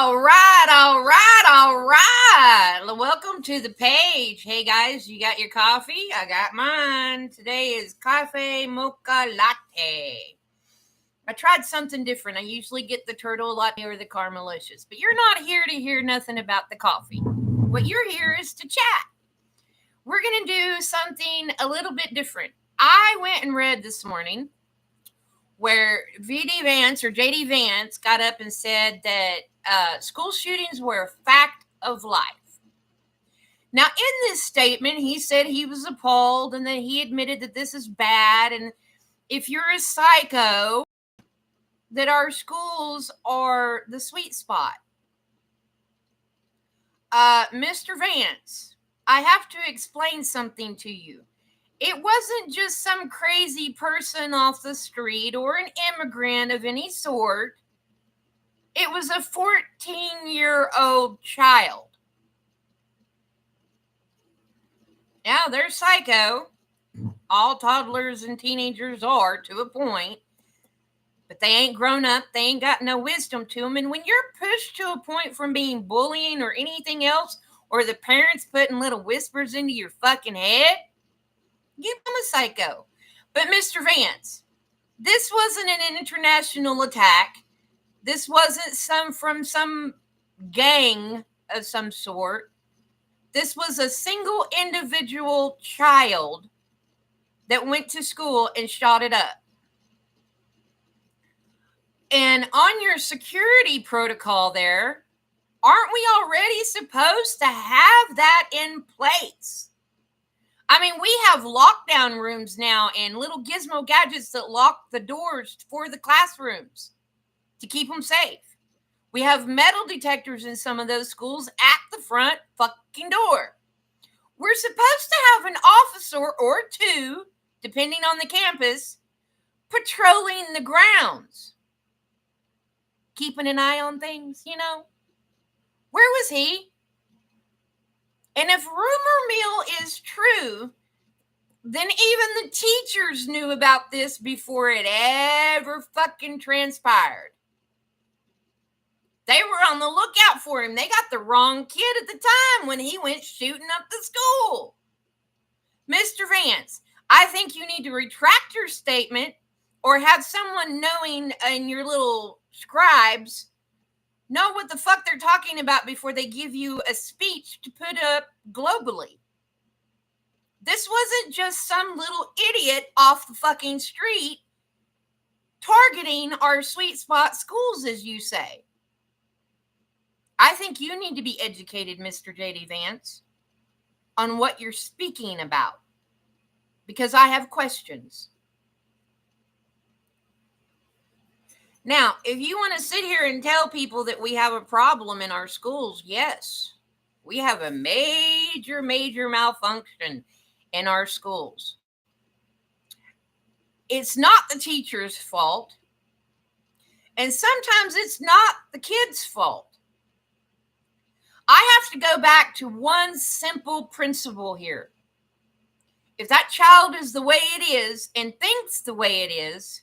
All right. Welcome to the page. Hey guys, you got your coffee? I got mine. Today is cafe mocha latte. I tried something different. I usually get the turtle latte or the caramelicious, but you're not here to hear nothing about the coffee. What you're here is to chat. We're going to do something a little bit different. I went and read this morning where VD Vance or JD Vance got up and said that school shootings were a fact of life. Now, in this statement, he said he was appalled and that he admitted that this is bad. And if you're a psycho, that our schools are the sweet spot. Mr. Vance, I have to explain something to you. It wasn't just some crazy person off the street or an immigrant of any sort. It was a 14-year-old child. Now, they're psycho. All toddlers and teenagers are to a point. But they ain't grown up. They ain't got no wisdom to them. And when you're pushed to a point from being bullying or anything else, or the parents putting little whispers into your fucking head, you become a psycho. But Mr. Vance, this wasn't an international attack. This wasn't from some gang of some sort. This was a single individual child that went to school and shot it up. And on your security protocol there, aren't we already supposed to have that in place? I mean, we have lockdown rooms now and little gizmo gadgets that lock the doors for the classrooms to keep them safe. We have metal detectors in some of those schools at the front fucking door. We're supposed to have an officer or two, depending on the campus, patrolling the grounds, keeping an eye on things, you know. Where was he? And if rumor mill is true, then even the teachers knew about this before it ever fucking transpired. They were on the lookout for him. They got the wrong kid at the time when he went shooting up the school. Mr. Vance, I think you need to retract your statement or have someone knowing in your little scribes know what the fuck they're talking about before they give you a speech to put up globally. This wasn't just some little idiot off the fucking street targeting our sweet spot schools, as you say. I think you need to be educated, Mr. JD Vance, on what you're speaking about, because I have questions. Now, if you want to sit here and tell people that we have a problem in our schools, yes, we have a major malfunction in our schools. It's not the teacher's fault, and sometimes it's not the kid's fault. I have to go back to one simple principle here. If that child is the way it is and thinks the way it is,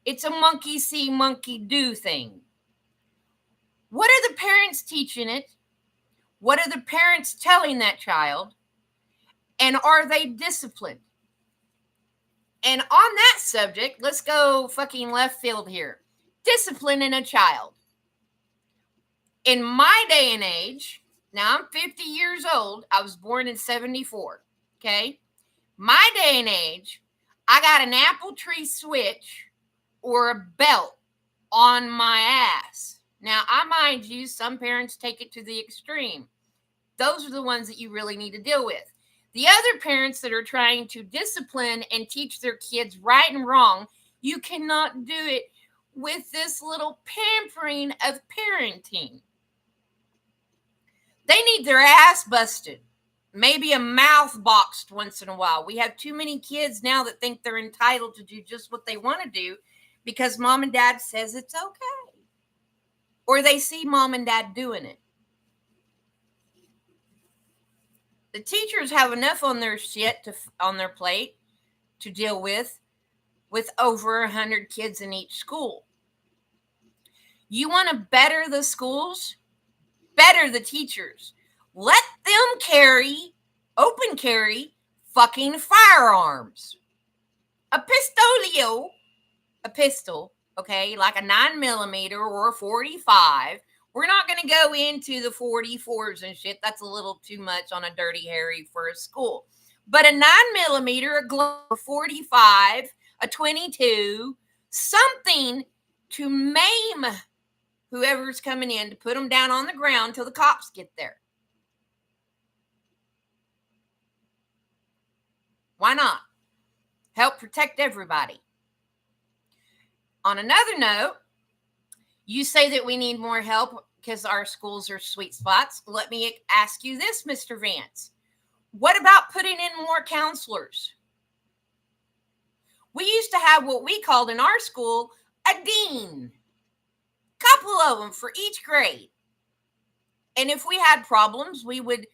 it's a monkey see, monkey do thing. What are the parents teaching it? What are the parents telling that child? And are they disciplined? And on that subject, let's go fucking left field here. Disciplining a child. In my day and age, now I'm 50 years old. I was born in 74. Okay? My day and age, I got an apple tree switch or a belt on my ass. Now, I mind you, some parents take it to the extreme. Those are the ones that you really need to deal with. The other parents that are trying to discipline and teach their kids right and wrong, you cannot do it with this little pampering of parenting. They need their ass busted. Maybe a mouth boxed once in a while. We have too many kids now that think they're entitled to do just what they want to do because mom and dad says it's okay. Or they see mom and dad doing it. The teachers have enough on their on their plate to deal with over 100 kids in each school. You want to better the schools? better the teachers. Let them open carry fucking firearms. A pistol, okay, like a 9mm or a 45. We're not going to go into the 44s and shit. That's a little too much on a Dirty Harry for a school. But a 9mm, a Glock, a 45, a 22, something to maim whoever's coming in, to put them down on the ground till the cops get there. Why not? Help protect everybody. On another note, you say that we need more help because our schools are sweet spots. Let me ask you this, Mr. Vance. What about putting in more counselors? We used to have what we called in our school a dean. Couple of them for each grade. And if we had problems, we would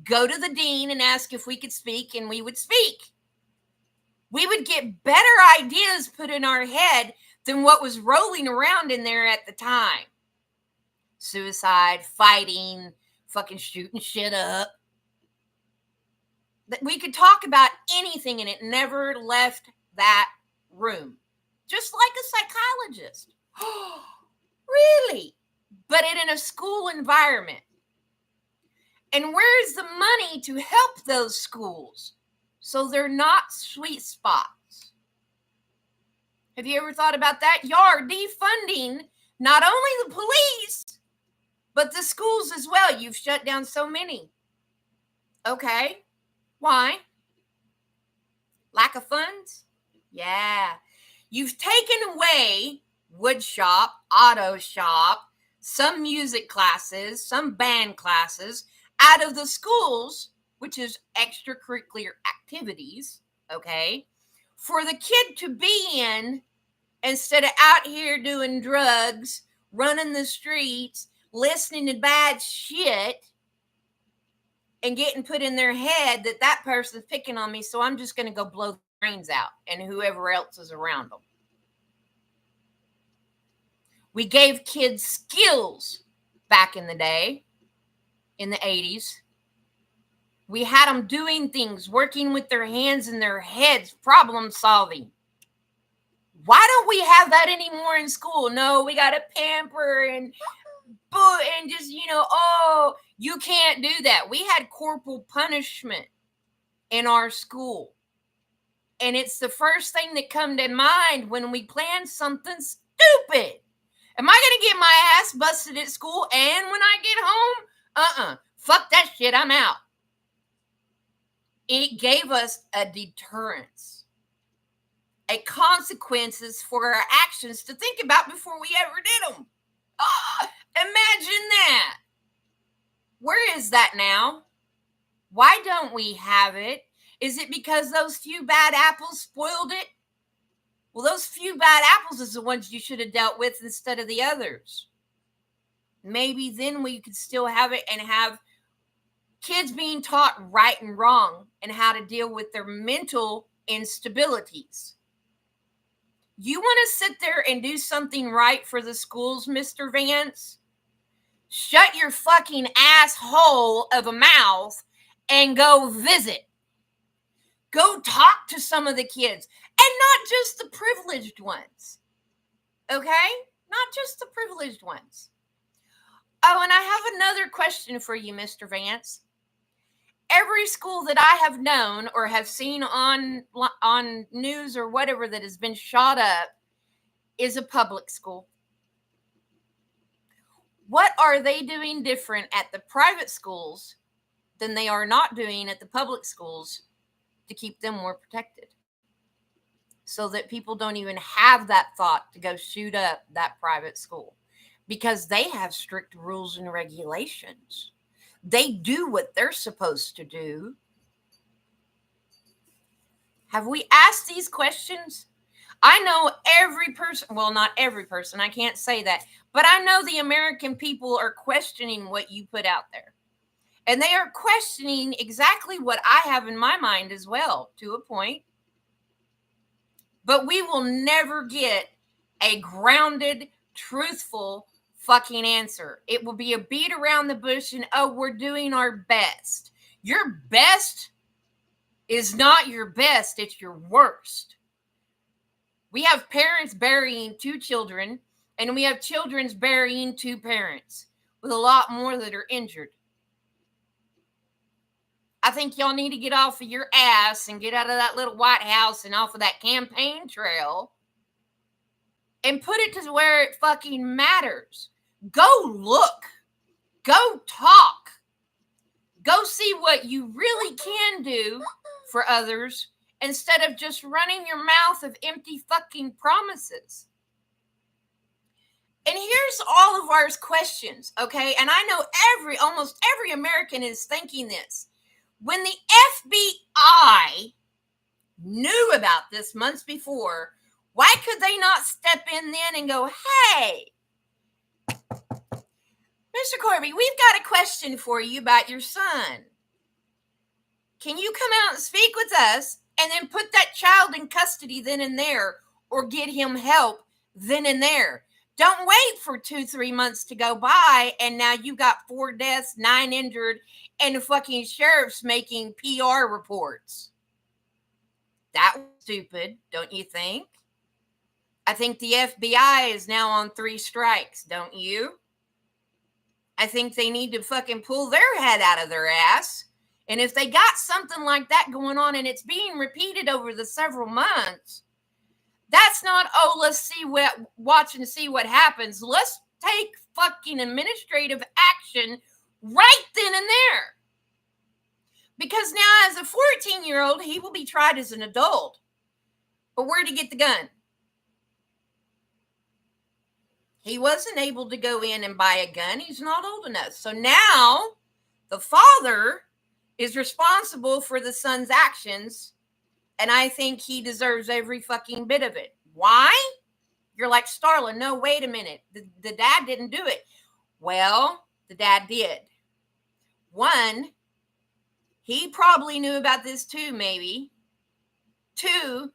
go to the dean and ask if we could speak, and we would speak. We would get better ideas put in our head than what was rolling around in there at the time. Suicide, fighting, fucking shooting shit up. We could talk about anything and it never left that room. Just like a psychologist. Really? But in a school environment. And where's the money to help those schools so they're not sweet spots? Have you ever thought about that? Y'all are defunding not only the police, but the schools as well. You've shut down so many. Okay. Why? Lack of funds? Yeah. You've taken away wood shop, auto shop, some music classes, some band classes out of the schools, which is extracurricular activities, okay, for the kid to be in instead of out here doing drugs, running the streets, listening to bad shit, and getting put in their head that that person's picking on me, so I'm just going to go blow the brains out and whoever else is around them. We gave kids skills back in the day, in the 80s. We had them doing things, working with their hands and their heads, problem solving. Why don't we have that anymore in school? No, we got to pamper and just, oh, you can't do that. We had corporal punishment in our school. And it's the first thing that come to mind when we plan something stupid. Am I going to get my ass busted at school and when I get home? Fuck that shit. I'm out. It gave us a deterrence, a consequences for our actions to think about before we ever did them. Oh, imagine that. Where is that now? Why don't we have it? Is it because those few bad apples spoiled it? Well, those few bad apples is the ones you should have dealt with instead of the others. Maybe then we could still have it and have kids being taught right and wrong and how to deal with their mental instabilities. You want to sit there and do something right for the schools, Mr. Vance? Shut your fucking asshole of a mouth and go visit. Go talk to some of the kids, and not just the privileged ones. Okay? Not just the privileged ones. Oh, and I have another question for you, Mr. Vance. Every school that I have known or have seen on news or whatever that has been shot up is a public school. What are they doing different at the private schools than they are not doing at the public schools to keep them more protected? So that people don't even have that thought to go shoot up that private school because they have strict rules and regulations. They do what they're supposed to do. Have we asked these questions? I know every person, well, not every person, I can't say that, but I know the American people are questioning what you put out there. And they are questioning exactly what I have in my mind as well, to a point. But we will never get a grounded, truthful, fucking answer. It will be a beat around the bush and, oh, we're doing our best. Your best is not your best, it's your worst. We have parents burying 2 children, and we have children's burying 2 parents, with a lot more that are injured. I think y'all need to get off of your ass and get out of that little White House and off of that campaign trail and put it to where it fucking matters. Go look. Go talk. Go see what you really can do for others instead of just running your mouth of empty fucking promises. And here's all of our questions, okay? And I know almost every American is thinking this. When the FBI knew about this months before, why could they not step in then and go, hey, Mr. Corby, we've got a question for you about your son. Can you come out and speak with us and then put that child in custody then and there, or get him help then and there? Don't wait for 2-3 months to go by and now you got 4 deaths, 9 injured, and the fucking sheriff's making PR reports. That was stupid, don't you think? I think the FBI is now on 3 strikes, don't you? I think they need to fucking pull their head out of their ass. And if they got something like that going on and it's being repeated over the several months, that's not, oh, let's watch and see what happens. Let's take fucking administrative action right then and there. Because now as a 14-year-old, he will be tried as an adult. But where'd he get the gun? He wasn't able to go in and buy a gun. He's not old enough. So now the father is responsible for the son's actions. And I think he deserves every fucking bit of it. Why? You're like, Starla, no, wait a minute. The dad didn't do it. Well, the dad did. 1, he probably knew about this too, maybe. 2,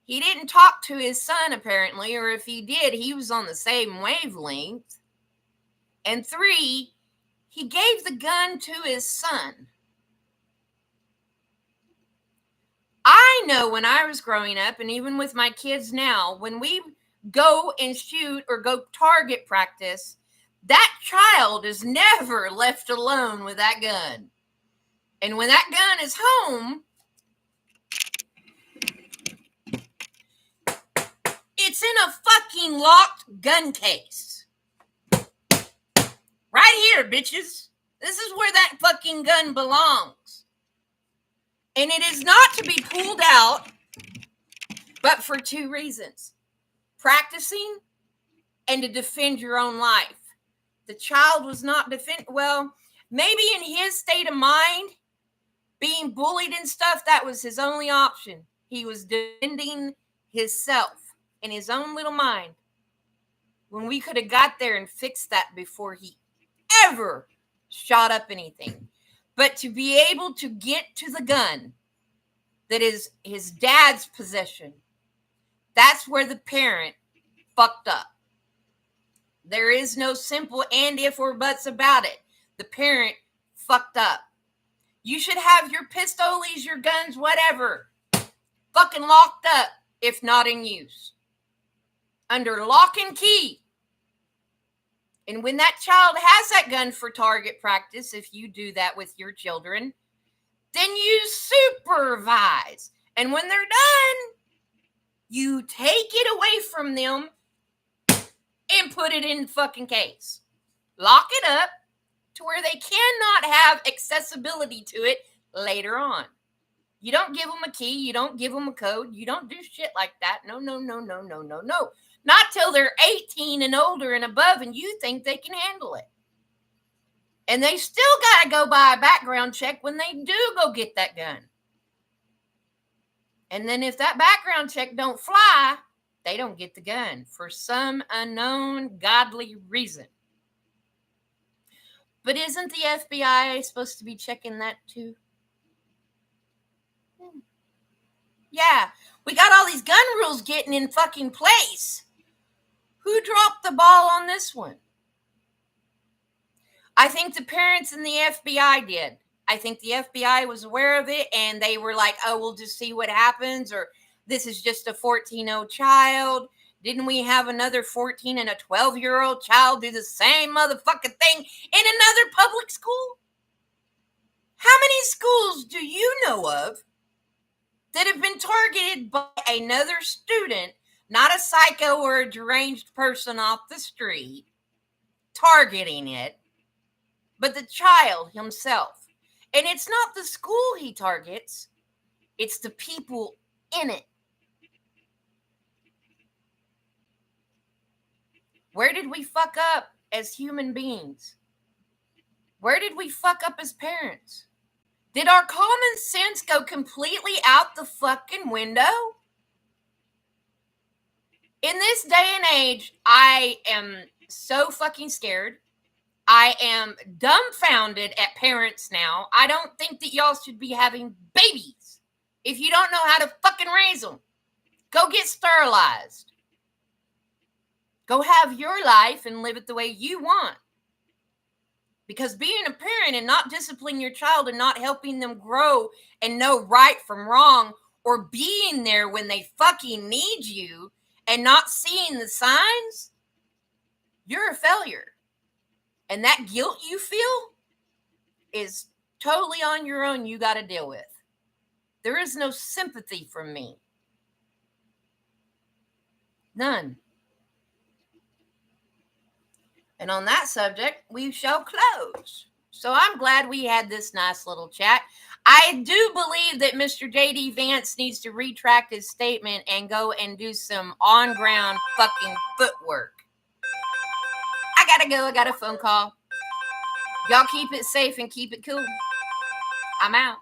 he didn't talk to his son, apparently, or if he did, he was on the same wavelength. And 3, he gave the gun to his son. I know when I was growing up, and even with my kids now, when we go and shoot or go target practice, that child is never left alone with that gun. And when that gun is home, it's in a fucking locked gun case. Right here, bitches. This is where that fucking gun belongs. And it is not to be pulled out, but for 2 reasons. Practicing and to defend your own life. The child was not well, maybe in his state of mind, being bullied and stuff, that was his only option. He was defending himself in his own little mind. When we could have got there and fixed that before he ever shot up anything. But to be able to get to the gun that is his dad's possession, that's where the parent fucked up. There is no simple and, if, or buts about it. The parent fucked up. You should have your pistols, your guns, whatever, fucking locked up, if not in use. Under lock and key. And when that child has that gun for target practice, if you do that with your children, then you supervise. And when they're done, you take it away from them and put it in the fucking case. Lock it up to where they cannot have accessibility to it later on. You don't give them a key. You don't give them a code. You don't do shit like that. No. Not till they're 18 and older and above and you think they can handle it. And they still got to go by a background check when they do go get that gun. And then if that background check don't fly, they don't get the gun for some unknown godly reason. But isn't the FBI supposed to be checking that too? Yeah, we got all these gun rules getting in fucking place. Who dropped the ball on this one? I think the parents and the FBI did. I think the FBI was aware of it and they were like, oh, we'll just see what happens, or this is just a 14-year-old child. Didn't we have another 14 and a 12-year-old child do the same motherfucking thing in another public school? How many schools do you know of that have been targeted by another student, not a psycho or a deranged person off the street, targeting it, but the child himself? And it's not the school he targets, it's the people in it. Where did we fuck up as human beings? Where did we fuck up as parents? Did our common sense go completely out the fucking window? In this day and age, I am so fucking scared. I am dumbfounded at parents now. I don't think that y'all should be having babies if you don't know how to fucking raise them. Go get sterilized. Go have your life and live it the way you want. Because being a parent and not disciplining your child and not helping them grow and know right from wrong, or being there when they fucking need you and not seeing the signs, you're a failure. And that guilt you feel is totally on your own. You got to deal with. There is no sympathy from me. None. And on that subject, we shall close. So I'm glad we had this nice little chat. I do believe that Mr. J.D. Vance needs to retract his statement and go and do some on-ground fucking footwork. I gotta go. I got a phone call. Y'all keep it safe and keep it cool. I'm out.